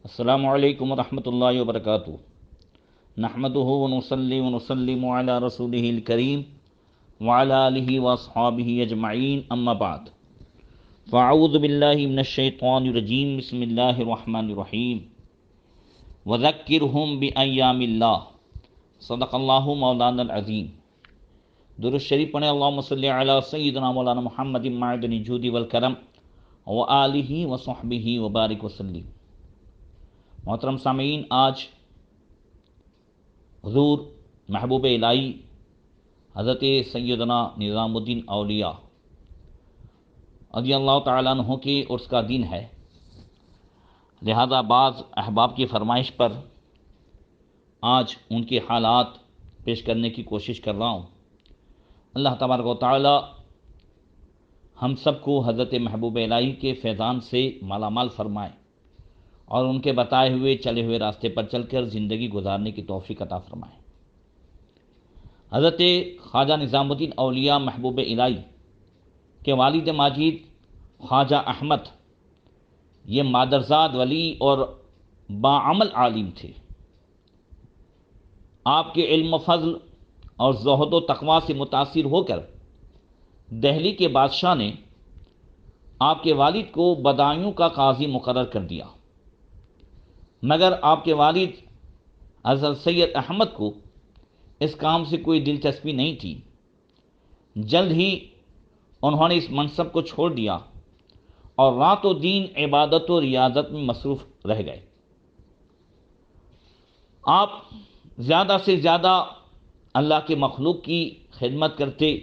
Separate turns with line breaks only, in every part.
السلام علیکم ورحمۃ اللہ وبرکاتہ۔ نحمدہ ونصلی ونسلم علی رسولہ الکریم وعلی آلہ واصحابہ اجمعین، اما بعد فاعوذ باللہ من الشیطان الرجیم، بسم اللہ الرحمن الرحیم۔ وذکرہم بایام اللہ، صدق اللہ مولانا العظیم۔ درود شریف پڑھیں، اللہم صلی علی سیدنا مولانا محمد معدن الجود والکرم وآلہ وصحبہ وبارک وسلم۔ محترم سامعین، آج حضور محبوب الہی حضرت سیدنا نظام الدین اولیاء رضی اللہ تعالیٰ عنہ کی عرس کا دن ہے، لہذا بعض احباب کی فرمائش پر آج ان کے حالات پیش کرنے کی کوشش کر رہا ہوں۔ اللہ تبارک و تعالی ہم سب کو حضرت محبوب الہی کے فیضان سے مالا مال فرمائے اور ان کے بتائے ہوئے چلے ہوئے راستے پر چل کر زندگی گزارنے کی توفیق عطا فرمائے۔ حضرت خواجہ نظام الدین اولیاء محبوب الہی کے والد ماجد خواجہ احمد یہ مادرزاد ولی اور باعمل عالم تھے۔ آپ کے علم و فضل اور زہد و تقوی سے متاثر ہو کر دہلی کے بادشاہ نے آپ کے والد کو بدایوں کا قاضی مقرر کر دیا، مگر آپ کے والد حضرت سید احمد کو اس کام سے کوئی دلچسپی نہیں تھی۔ جلد ہی انہوں نے اس منصب کو چھوڑ دیا اور رات و دین عبادت و ریاضت میں مصروف رہ گئے۔ آپ زیادہ سے زیادہ اللہ کے مخلوق کی خدمت کرتے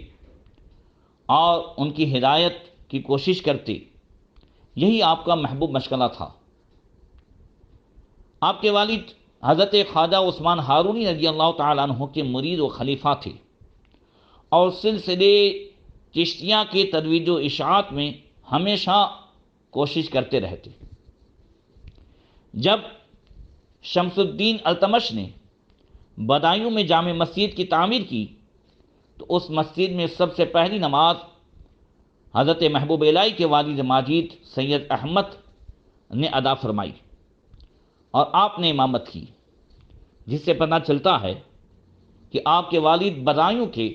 اور ان کی ہدایت کی کوشش کرتے، یہی آپ کا محبوب مشغلہ تھا۔ آپ کے والد حضرت خواجہ عثمان ہارونی رضی اللہ تعالیٰ عنہ کے مرید و خلیفہ تھے اور سلسلے چشتیہ کے ترویج و اشاعت میں ہمیشہ کوشش کرتے رہتے۔ جب شمس الدین التمش نے بدایوں میں جامع مسجد کی تعمیر کی تو اس مسجد میں سب سے پہلی نماز حضرت محبوب الہی کے والد ماجد سید احمد نے ادا فرمائی اور آپ نے امامت کی، جس سے پتہ چلتا ہے کہ آپ کے والد بدایوں کے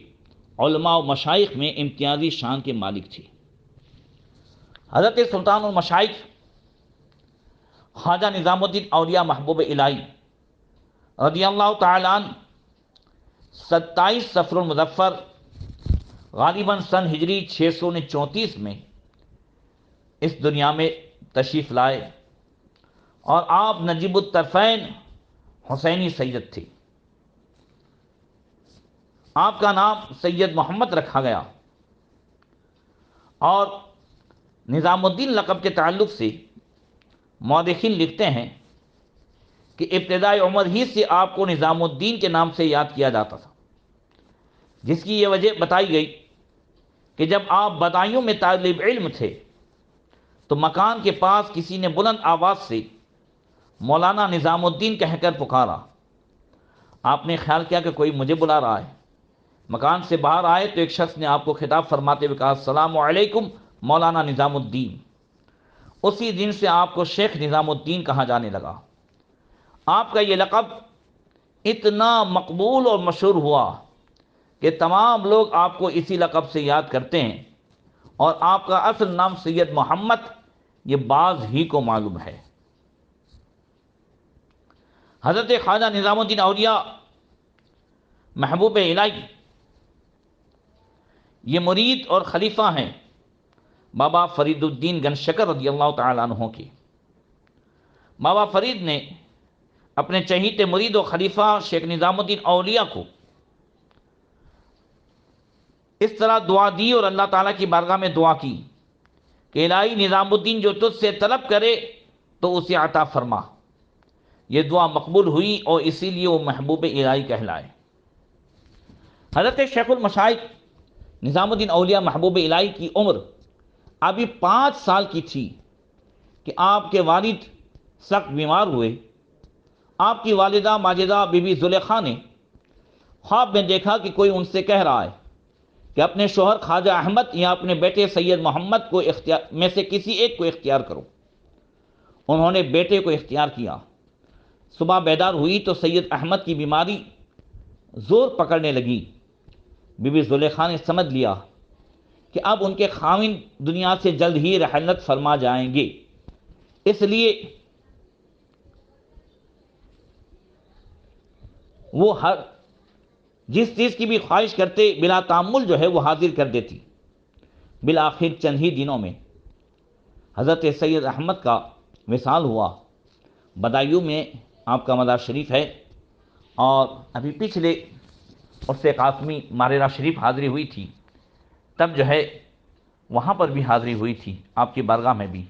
علماء و مشائخ میں امتیازی شان کے مالک تھے۔ حضرت سلطان المشائخ خواجہ نظام الدین اولیاء محبوب الہی رضی اللہ تعالیٰ عنہ 27 صفر المظفر غالباً سن ہجری 634 میں اس دنیا میں تشریف لائے اور آپ نجیب الطرفین حسینی سید تھے۔ آپ کا نام سید محمد رکھا گیا اور نظام الدین لقب کے تعلق سے مورخین لکھتے ہیں کہ ابتدائی عمر ہی سے آپ کو نظام الدین کے نام سے یاد کیا جاتا تھا، جس کی یہ وجہ بتائی گئی کہ جب آپ بدایوں میں طالب علم تھے تو مکان کے پاس کسی نے بلند آواز سے مولانا نظام الدین کہہ کر پکارا۔ آپ نے خیال کیا کہ کوئی مجھے بلا رہا ہے۔ مکان سے باہر آئے تو ایک شخص نے آپ کو خطاب فرماتے ہوئے کہا، السلام علیکم مولانا نظام الدین۔ اسی دن سے آپ کو شیخ نظام الدین کہا جانے لگا۔ آپ کا یہ لقب اتنا مقبول اور مشہور ہوا کہ تمام لوگ آپ کو اسی لقب سے یاد کرتے ہیں، اور آپ کا اصل نام سید محمد یہ بعض ہی کو معلوم ہے۔ حضرت خواجہ نظام الدین اولیاء محبوب الہی یہ مرید اور خلیفہ ہیں بابا فرید الدین گنجشکر رضی اللہ تعالیٰ عنہ کے۔ بابا فرید نے اپنے چہیتے مرید و خلیفہ شیخ نظام الدین اولیاء کو اس طرح دعا دی اور اللہ تعالیٰ کی بارگاہ میں دعا کی کہ الہی نظام الدین جو تجھ سے طلب کرے تو اسے عطا فرما۔ یہ دعا مقبول ہوئی اور اسی لیے وہ محبوب الہی کہلائے۔ حضرت شیخ المشائخ نظام الدین اولیاء محبوب الہی کی عمر ابھی 5 سال کی تھی کہ آپ کے والد سخت بیمار ہوئے۔ آپ کی والدہ ماجدہ بی بی زلیخا نے خواب میں دیکھا کہ کوئی ان سے کہہ رہا ہے کہ اپنے شوہر خواجہ احمد یا اپنے بیٹے سید محمد کو میں سے کسی ایک کو اختیار کرو۔ انہوں نے بیٹے کو اختیار کیا۔ صبح بیدار ہوئی تو سید احمد کی بیماری زور پکڑنے لگی۔ بی بی زلیخا نے سمجھ لیا کہ اب ان کے خاوند دنیا سے جلد ہی رحلت فرما جائیں گے، اس لیے وہ ہر جس چیز کی بھی خواہش کرتے بلا تعمل جو ہے وہ حاضر کر دیتی۔ بالآخر چند ہی دنوں میں حضرت سید احمد کا وصال ہوا۔ بدایوں میں آپ کا مزار شریف ہے، اور ابھی پچھلے عرس قاسمی ماہ شریف حاضری ہوئی تھی، تب جو ہے وہاں پر بھی حاضری ہوئی تھی آپ کی بارگاہ میں بھی۔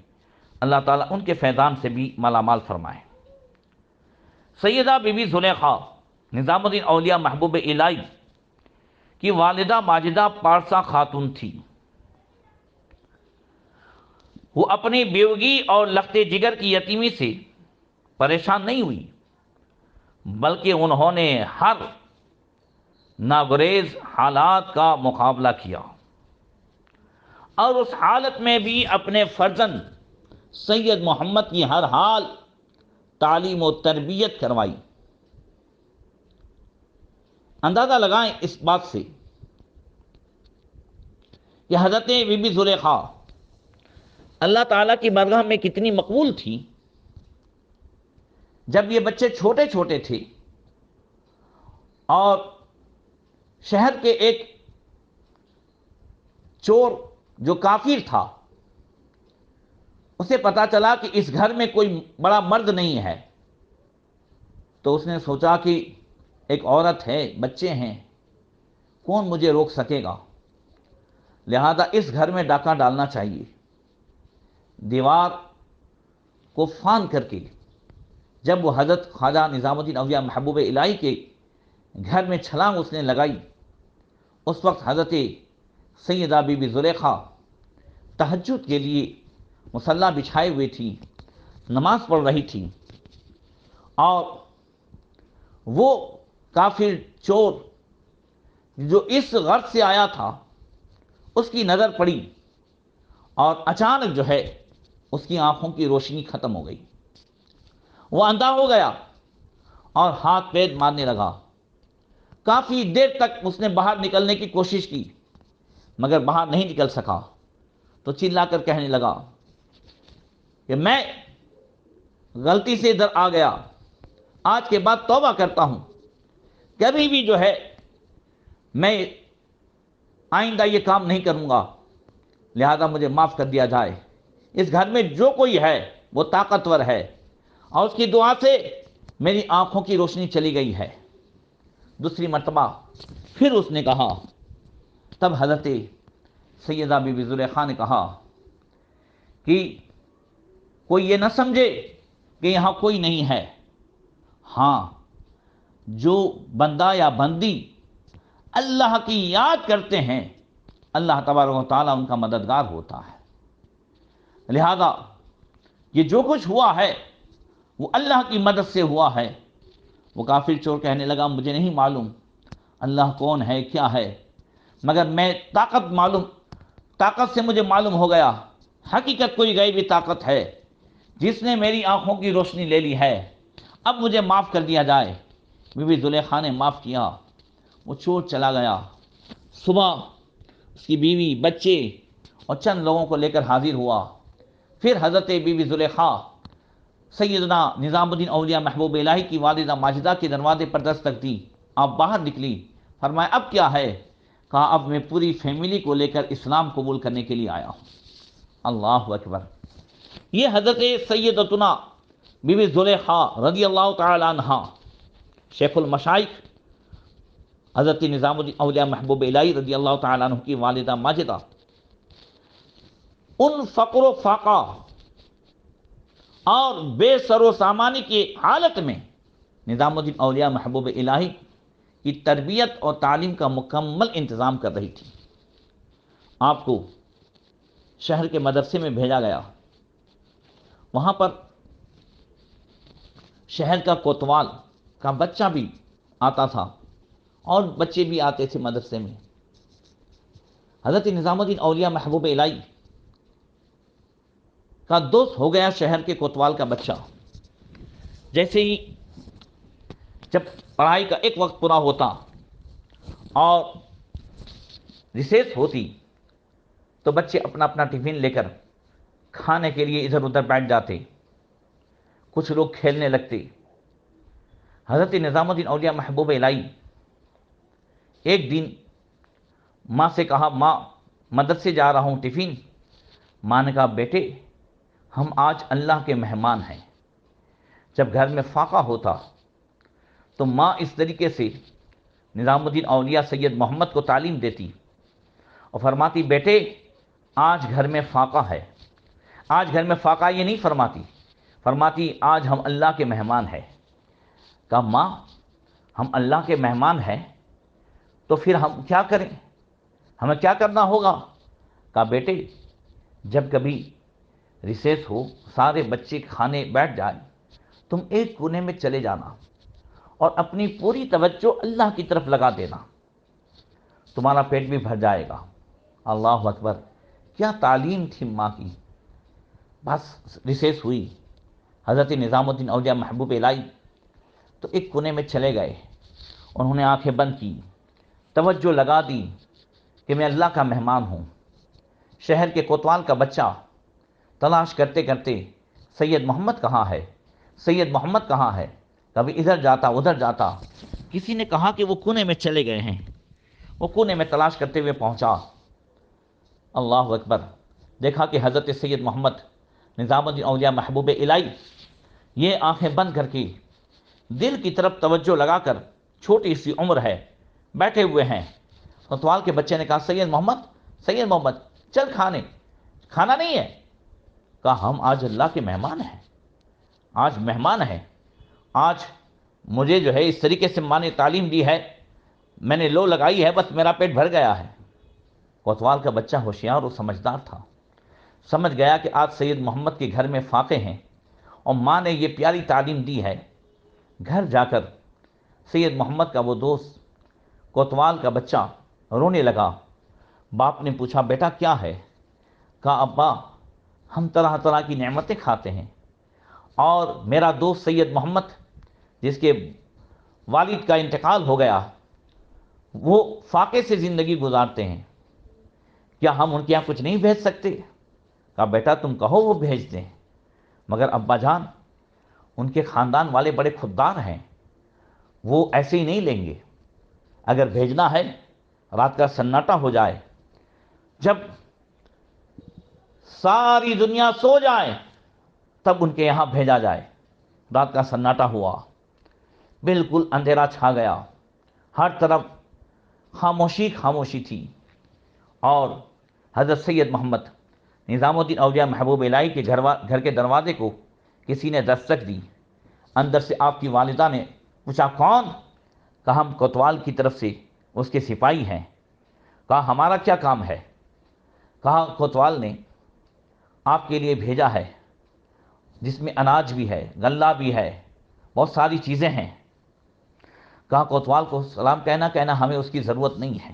اللہ تعالیٰ ان کے فیضان سے بھی مالا مال فرمائے۔ سیدہ بی بی زلیخا نظام الدین اولیاء محبوب الہی کی والدہ ماجدہ پارسا خاتون تھی۔ وہ اپنی بیوگی اور لخت جگر کی یتیمی سے پریشان نہیں ہوئی، بلکہ انہوں نے ہر ناگریز حالات کا مقابلہ کیا، اور اس حالت میں بھی اپنے فرزند سید محمد کی ہر حال تعلیم و تربیت کروائی۔ اندازہ لگائیں اس بات سے کہ حضرت بی بی زلیخا اللہ تعالیٰ کی بارگاہ میں کتنی مقبول تھی۔ جب یہ بچے چھوٹے چھوٹے تھے اور شہر کے ایک چور جو کافر تھا، اسے پتا چلا کہ اس گھر میں کوئی بڑا مرد نہیں ہے، تو اس نے سوچا کہ ایک عورت ہے، بچے ہیں، کون مجھے روک سکے گا، لہذا اس گھر میں ڈاکہ ڈالنا چاہیے۔ دیوار کو فان کر کے جب وہ حضرت خواجہ نظام الدین اولیاء محبوب الہی کے گھر میں چھلانگ اس نے لگائی، اس وقت حضرت سیدہ بی بی زلیخا تہجد کے لیے مصلی بچھائے ہوئے تھی، نماز پڑھ رہی تھی، اور وہ کافر چور جو اس غرض سے آیا تھا اس کی نظر پڑی، اور اچانک جو ہے اس کی آنکھوں کی روشنی ختم ہو گئی، وہ اندھا ہو گیا اور ہاتھ پیر مارنے لگا۔ کافی دیر تک اس نے باہر نکلنے کی کوشش کی مگر باہر نہیں نکل سکا، تو چلا کر کہنے لگا کہ میں غلطی سے ادھر آ گیا، آج کے بعد توبہ کرتا ہوں، کبھی بھی جو ہے میں آئندہ یہ کام نہیں کروں گا، لہذا مجھے معاف کر دیا جائے۔ اس گھر میں جو کوئی ہے وہ طاقتور ہے، اور اس کی دعا سے میری آنکھوں کی روشنی چلی گئی ہے۔ دوسری مرتبہ پھر اس نے کہا، تب حضرت سیدہ بی بی زلیخا نے کہا کہ کوئی یہ نہ سمجھے کہ یہاں کوئی نہیں ہے، ہاں جو بندہ یا بندی اللہ کی یاد کرتے ہیں اللہ تبارک و تعالیٰ ان کا مددگار ہوتا ہے، لہذا یہ جو کچھ ہوا ہے وہ اللہ کی مدد سے ہوا ہے۔ وہ کافر چور کہنے لگا، مجھے نہیں معلوم اللہ کون ہے کیا ہے، مگر میں طاقت سے مجھے معلوم ہو گیا حقیقت کوئی غیبی طاقت ہے جس نے میری آنکھوں کی روشنی لے لی ہے، اب مجھے معاف کر دیا جائے۔ بی بی زلیخا نے معاف کیا، وہ چور چلا گیا۔ صبح اس کی بیوی، بچے اور چند لوگوں کو لے کر حاضر ہوا۔ پھر حضرت بی بی زلیخا سیدنا نظام الدین اولیاء محبوب الہی کی والدہ ماجدہ کے دروازے پر دستک دی۔ آپ باہر نکلی، فرمایا اب کیا ہے؟ کہا اب میں پوری فیملی کو لے کر اسلام قبول کرنے کے لیے آیا ہوں۔ اللہ اکبر! یہ حضرت سیدتنا بی بی زلیخا رضی اللہ تعالی عنہ، شیخ المشائخ حضرت نظام الدین اولیاء محبوب الہی رضی اللہ تعالی عنہ کی والدہ ماجدہ، ان فقر و فاقہ اور بے سر و سامانی کی حالت میں نظام الدین اولیاء محبوب الہی کی تربیت اور تعلیم کا مکمل انتظام کر رہی تھی۔ آپ کو شہر کے مدرسے میں بھیجا گیا، وہاں پر شہر کا کوتوال کا بچہ بھی آتا تھا اور بچے بھی آتے تھے مدرسے میں۔ حضرت نظام الدین اولیاء محبوب الہی کا دوست ہو گیا شہر کے کوتوال کا بچہ۔ جیسے ہی جب پڑھائی کا ایک وقت پورا ہوتا اور ریسیس ہوتی تو بچے اپنا اپنا ٹفن لے کر کھانے کے لیے ادھر ادھر بیٹھ جاتے، کچھ لوگ کھیلنے لگتے۔ حضرت نظام الدین اولیاء محبوب الہی ایک دن ماں سے کہا، ماں مدرسے جا رہا ہوں ٹفن۔ ماں نے کہا، بیٹے ہم آج اللہ کے مہمان ہیں۔ جب گھر میں فاقہ ہوتا تو ماں اس طریقے سے نظام الدین اولیاء سید محمد کو تعلیم دیتی اور فرماتی، بیٹے آج گھر میں فاقہ ہے۔ آج گھر میں فاقہ یہ نہیں فرماتی آج ہم اللہ کے مہمان ہیں۔ کہا، ماں ہم اللہ کے مہمان ہیں تو پھر ہم کیا کریں، ہمیں کیا کرنا ہوگا؟ کہا، بیٹے جب کبھی ریسیس ہو، سارے بچے کھانے بیٹھ جائیں، تم ایک کونے میں چلے جانا اور اپنی پوری توجہ اللہ کی طرف لگا دینا، تمہارا پیٹ بھی بھر جائے گا۔ اللہ اکبر، کیا تعلیم تھی ماں کی۔ بس ریسیس ہوئی، حضرت نظام الدین اولیاء محبوب الہی تو ایک کونے میں چلے گئے، انہوں نے آنکھیں بند کی، توجہ لگا دی کہ میں اللہ کا مہمان ہوں۔ شہر کے کوتوال کا بچہ تلاش کرتے کرتے سید محمد کہاں ہے، سید محمد کہاں ہے، کبھی ادھر جاتا ادھر جاتا۔ کسی نے کہا کہ وہ کونے میں چلے گئے ہیں، وہ کونے میں تلاش کرتے ہوئے پہنچا۔ اللہ اکبر، دیکھا کہ حضرت سید محمد نظام الدین اولیاء محبوب الہی یہ آنکھیں بند کر کے دل کی طرف توجہ لگا کر، چھوٹی سی عمر ہے، بیٹھے ہوئے ہیں۔ کوتوال کے بچے نے کہا، سید محمد چل کھانا نہیں ہے؟ کہا، ہم آج اللہ کے مہمان ہیں، آج مہمان ہیں، آج مجھے جو ہے اس طریقے سے ماں نے تعلیم دی ہے، میں نے لو لگائی ہے، بس میرا پیٹ بھر گیا ہے۔ کوتوال کا بچہ ہوشیار اور سمجھدار تھا، سمجھ گیا کہ آج سید محمد کے گھر میں فاقے ہیں اور ماں نے یہ پیاری تعلیم دی ہے۔ گھر جا کر سید محمد کا وہ دوست کوتوال کا بچہ رونے لگا۔ باپ نے پوچھا، بیٹا کیا ہے؟ کہا، ابا ہم طرح طرح کی نعمتیں کھاتے ہیں اور میرا دوست سید محمد جس کے والد کا انتقال ہو گیا وہ فاقے سے زندگی گزارتے ہیں، کیا ہم ان کے یہاں کچھ نہیں بھیج سکتے؟ کہا، بیٹا تم کہو وہ بھیج دیں، مگر ابا جان ان کے خاندان والے بڑے خوددار ہیں، وہ ایسے ہی نہیں لیں گے۔ اگر بھیجنا ہے رات کا سناٹا ہو جائے، جب ساری دنیا سو جائے تب ان کے یہاں بھیجا جائے۔ رات کا سناٹا ہوا، بالکل اندھیرا چھا گیا، ہر طرف خاموشی تھی، اور حضرت سید محمد نظام الدین اولیاء محبوب الہی کے گھر کے دروازے کو کسی نے دستک دی۔ اندر سے آپ کی والدہ نے پوچھا، کون؟ کہا، ہم کوتوال کی طرف سے اس کے سپاہی ہیں۔ کہا، ہمارا کیا کام ہے؟ کہا، کوتوال نے آپ کے لیے بھیجا ہے، جس میں اناج بھی ہے، غلہ بھی ہے، بہت ساری چیزیں ہیں۔ کہا، کوتوال کو سلام کہنا ہمیں اس کی ضرورت نہیں ہے۔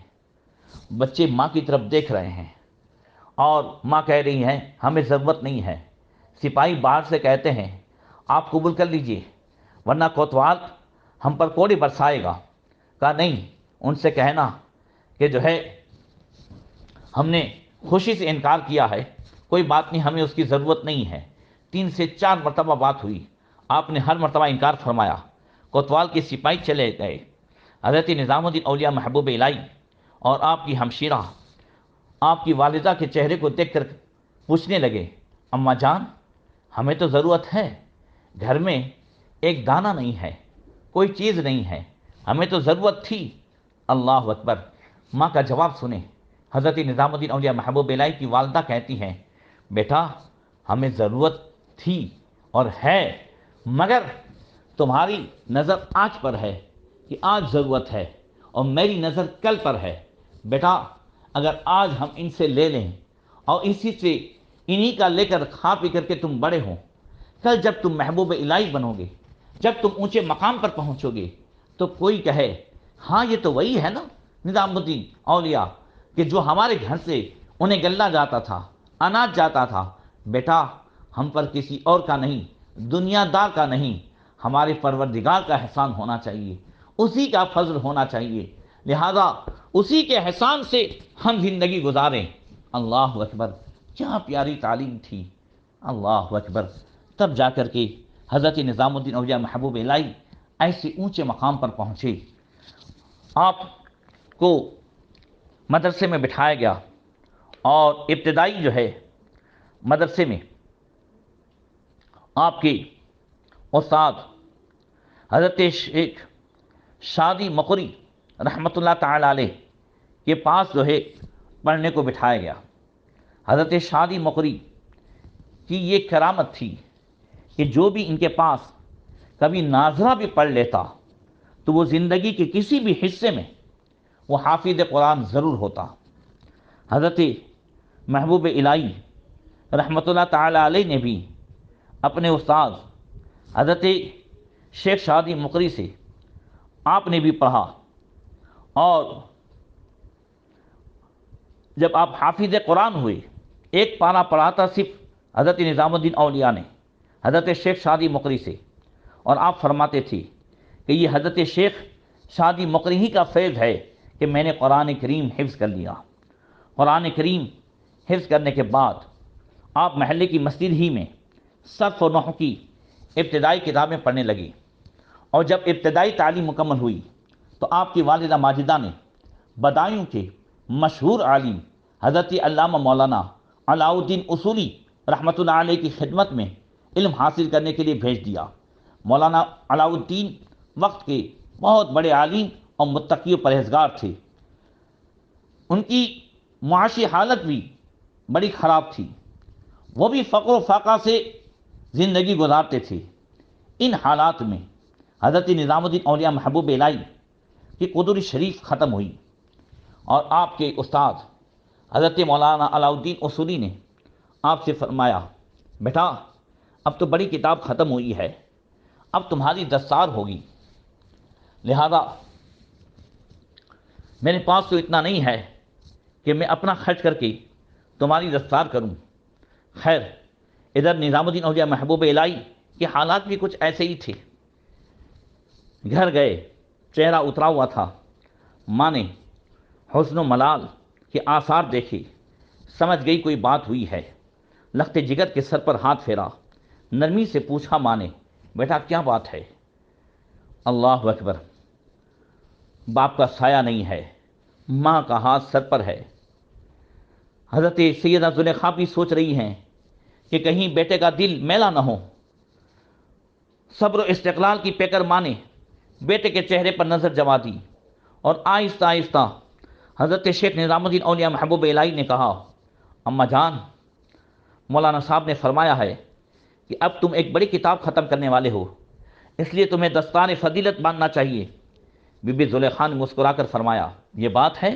بچے ماں کی طرف دیکھ رہے ہیں اور ماں کہہ رہی ہیں ہمیں ضرورت نہیں ہے۔ سپاہی باہر سے کہتے ہیں آپ قبول کر لیجئے ورنہ کوتوال ہم پر کوڑے برسائے گا۔ کہا، نہیں، ان سے کہنا کہ جو ہے ہم نے خوشی سے انکار کیا ہے، کوئی بات نہیں، ہمیں اس کی ضرورت نہیں ہے۔ 3 سے 4 مرتبہ بات ہوئی، آپ نے ہر مرتبہ انکار فرمایا۔ کوتوال کے سپاہی چلے گئے۔ حضرت نظام الدین اولیاء محبوب الہی اور آپ کی ہمشیرہ آپ کی والدہ کے چہرے کو دیکھ کر پوچھنے لگے، اماں جان ہمیں تو ضرورت ہے، گھر میں ایک دانہ نہیں ہے، کوئی چیز نہیں ہے، ہمیں تو ضرورت تھی۔ اللہ اکبر، ماں کا جواب سنیں۔ حضرت نظام الدین اولیاء محبوب الہی کی والدہ کہتی ہیں، بیٹا ہمیں ضرورت تھی اور ہے، مگر تمہاری نظر آج پر ہے کہ آج ضرورت ہے اور میری نظر کل پر ہے۔ بیٹا اگر آج ہم ان سے لے لیں اور اسی سے انہی کا لے کر کھا پی کر کے تم بڑے ہو، کل جب تم محبوب الہی بنو گے، جب تم اونچے مقام پر پہنچو گے تو کوئی کہے ہاں یہ تو وہی ہے نا نظام الدین اولیاء کہ جو ہمارے گھر سے انہیں غلہ جاتا تھا، اناج جاتا تھا۔ بیٹا ہم پر کسی اور کا نہیں، دنیا دار کا نہیں، ہمارے پروردگار کا احسان ہونا چاہیے، اسی کا فضل ہونا چاہیے، لہذا اسی کے احسان سے ہم زندگی گزاریں۔ اللہ اکبر، کیا پیاری تعلیم تھی، اللہ اکبر۔ تب جا کر کے حضرت نظام الدین اولیاء محبوب الہی ایسے اونچے مقام پر پہنچے۔ آپ کو مدرسے میں بٹھایا گیا اور ابتدائی جو ہے مدرسے میں آپ کے استاد حضرت شیخ شادی مقری رحمۃ اللہ تعالی علیہ کے پاس جو ہے پڑھنے کو بٹھایا گیا۔ حضرت شادی مقری کی یہ کرامت تھی کہ جو بھی ان کے پاس کبھی ناظرہ بھی پڑھ لیتا تو وہ زندگی کے کسی بھی حصے میں وہ حافظ قرآن ضرور ہوتا۔ حضرت محبوب الہی رحمۃ اللہ تعالی علیہ نے بھی اپنے استاد حضرت شیخ شادی مقری سے آپ نے بھی پڑھا، اور جب آپ حافظ قرآن ہوئے، ایک پارہ پڑھا تھا صرف حضرت نظام الدین اولیاء نے حضرت شیخ شادی مقری سے، اور آپ فرماتے تھے کہ یہ حضرت شیخ شادی مقری ہی کا فیض ہے کہ میں نے قرآن کریم حفظ کر لیا۔ قرآن کریم حفظ کرنے کے بعد آپ محلے کی مسجد ہی میں صرف و نحو کی ابتدائی کتابیں پڑھنے لگے، اور جب ابتدائی تعلیم مکمل ہوئی تو آپ کی والدہ ماجدہ نے بدایوں کے مشہور عالم حضرت علامہ مولانا علاء الدین اصولی رحمۃ اللہ علیہ کی خدمت میں علم حاصل کرنے کے لیے بھیج دیا۔ مولانا علاء الدین وقت کے بہت بڑے عالم اور متقی و پرہیزگار تھے۔ ان کی معاشی حالت بھی بڑی خراب تھی، وہ بھی فقر و فاقہ سے زندگی گزارتے تھے۔ ان حالات میں حضرت نظام الدین اولیاء محبوب الہی کی قدر شریف ختم ہوئی، اور آپ کے استاد حضرت مولانا علاء الدین اصولی نے آپ سے فرمایا، بیٹا اب تو بڑی کتاب ختم ہوئی ہے، اب تمہاری دستار ہوگی، لہذا میرے پاس تو اتنا نہیں ہے کہ میں اپنا خرچ کر کے تمہاری دستار کروں۔ خیر، ادھر نظام الدین اولیاء محبوب الہی کے حالات بھی کچھ ایسے ہی تھے۔ گھر گئے، چہرہ اترا ہوا تھا، ماں نے حزن و ملال کے آثار دیکھے، سمجھ گئی کوئی بات ہوئی ہے، لخت جگر کے سر پر ہاتھ پھیرا، نرمی سے پوچھا ماں نے، بیٹا کیا بات ہے؟ اللہ اکبر، باپ کا سایہ نہیں ہے، ماں کا ہاتھ سر پر ہے۔ حضرت سیدہ زلیخا بھی سوچ رہی ہیں کہ کہیں بیٹے کا دل میلا نہ ہو۔ صبر و استقلال کی پیکر ماں نے بیٹے کے چہرے پر نظر جما دی، اور آہستہ آہستہ حضرت شیخ نظام الدین اولیاء محبوب الہی نے کہا، اماں جان، مولانا صاحب نے فرمایا ہے کہ اب تم ایک بڑی کتاب ختم کرنے والے ہو، اس لیے تمہیں دستار فضیلت باندھنا چاہیے۔ بی بی زلیخا نے مسکرا کر فرمایا، یہ بات ہے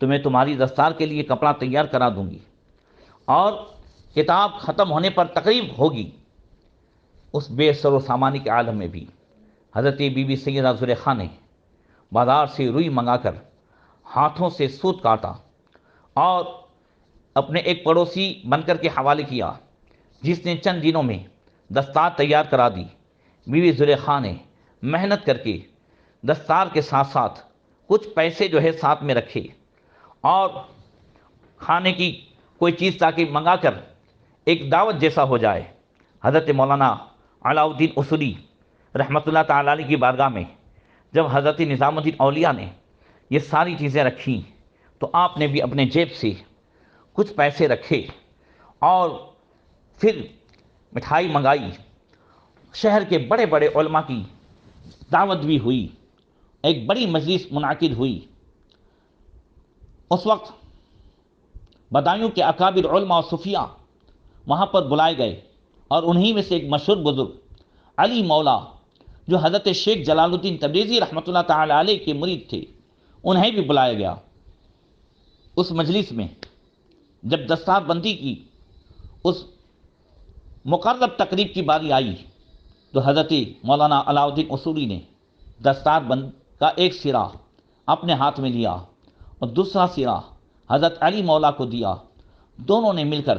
تو میں تمہاری دستار کے لیے کپڑا تیار کرا دوں گی، اور کتاب ختم ہونے پر تقریب ہوگی۔ اس بے سر و سامانی کے عالم میں بھی حضرت بی بی سیدہ زلیخا نے بازار سے روئی منگا کر ہاتھوں سے سوت کاٹا اور اپنے ایک پڑوسی بن کر کے حوالے کیا، جس نے چند دنوں میں دستار تیار کرا دی۔ بی بی زلیخا نے محنت کر کے دستار کے ساتھ ساتھ کچھ پیسے جو ہے ساتھ میں رکھے، اور کھانے کی کوئی چیز تاکہ منگا کر ایک دعوت جیسا ہو جائے۔ حضرت مولانا علاء الدین اصولی رحمۃ اللہ تعالی علیہ کی بارگاہ میں جب حضرت نظام الدین اولیاء نے یہ ساری چیزیں رکھیں تو آپ نے بھی اپنے جیب سے کچھ پیسے رکھے، اور پھر مٹھائی منگائی۔ شہر کے بڑے بڑے علماء کی دعوت بھی ہوئی، ایک بڑی مجلس منعقد ہوئی۔ اس وقت بدایوں کے اکابر علماء و صوفیاء وہاں پر بلائے گئے، اور انہی میں سے ایک مشہور بزرگ علی مولا جو حضرت شیخ جلال الدین تبریزی رحمۃ اللہ تعالی علیہ کے مرید تھے، انہیں بھی بلایا گیا۔ اس مجلس میں جب دستار بندی کی اس مقرب تقریب کی باری آئی تو حضرت مولانا علاء الدین اصولی نے دستار بند کا ایک سرا اپنے ہاتھ میں لیا اور دوسرا سرا حضرت علی مولا کو دیا۔ دونوں نے مل کر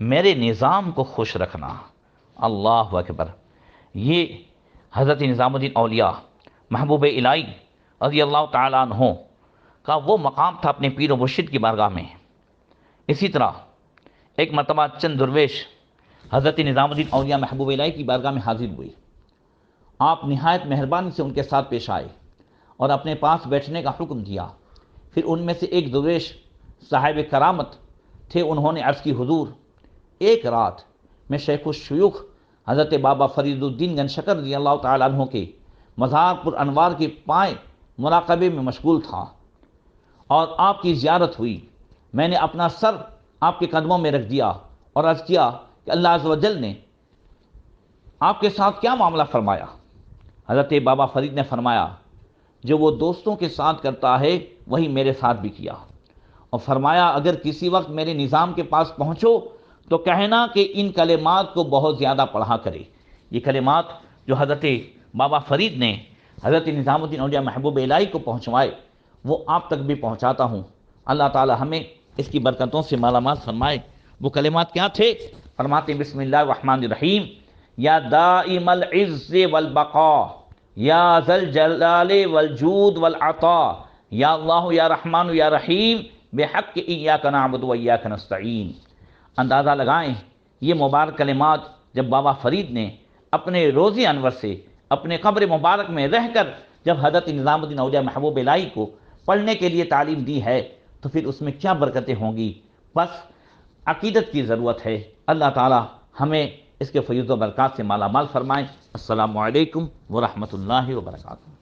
میرے نظام کو خوش رکھنا۔ اللہ اکبر! یہ حضرت نظام الدین اولیاء محبوب الہی رضی اللہ تعالیٰ عنہ کا وہ مقام تھا اپنے پیر و مرشد کی بارگاہ میں۔ اسی طرح ایک مرتبہ چند درویش حضرت نظام الدین اولیاء محبوب الہی کی بارگاہ میں حاضر ہوئے۔ آپ نہایت مہربانی سے ان کے ساتھ پیش آئے اور اپنے پاس بیٹھنے کا حکم دیا۔ پھر ان میں سے ایک درویش صاحب کرامت تھے، انہوں نے عرض کی، حضور، ایک رات میں شیخ الشیوخ حضرت بابا فرید الدین گنج شکر رضی اللہ تعالیٰ عنہ کے مزار پر انوار کے پائے مراقبے میں مشغول تھا اور آپ کی زیارت ہوئی۔ میں نے اپنا سر آپ کے قدموں میں رکھ دیا اور عرض کیا کہ اللہ عز و جل نے آپ کے ساتھ کیا معاملہ فرمایا؟ حضرت بابا فرید نے فرمایا، جو وہ دوستوں کے ساتھ کرتا ہے وہی میرے ساتھ بھی کیا، اور فرمایا اگر کسی وقت میرے نظام کے پاس پہنچو تو کہنا کہ ان کلمات کو بہت زیادہ پڑھا کرے۔ یہ کلمات جو حضرت بابا فرید نے حضرت نظام الدین اولیاء محبوب الہی کو پہنچوائے وہ آپ تک بھی پہنچاتا ہوں۔ اللہ تعالی ہمیں اس کی برکتوں سے مالا مال فرمائے۔ وہ کلمات کیا تھے؟ فرماتے ہیں بسم اللہ الرحمن الرحیم، یا دائم العز والبقاء، یا ذا الجلال والجود والعطاء، یا اللہ یا رحمان یا رحیم، بحق ایاک نعبد و ایاک نستعین۔ اندازہ لگائیں یہ مبارک کلمات جب بابا فرید نے اپنے روض انور سے اپنے قبر مبارک میں رہ کر جب حضرت نظام الدین اولیاء محبوب الہی کو پڑھنے کے لیے تعلیم دی ہے تو پھر اس میں کیا برکتیں ہوں گی؟ بس عقیدت کی ضرورت ہے۔ اللہ تعالی ہمیں اس کے فیض و برکات سے مالا مال فرمائیں۔ السلام علیکم ورحمۃ اللہ وبرکاتہ۔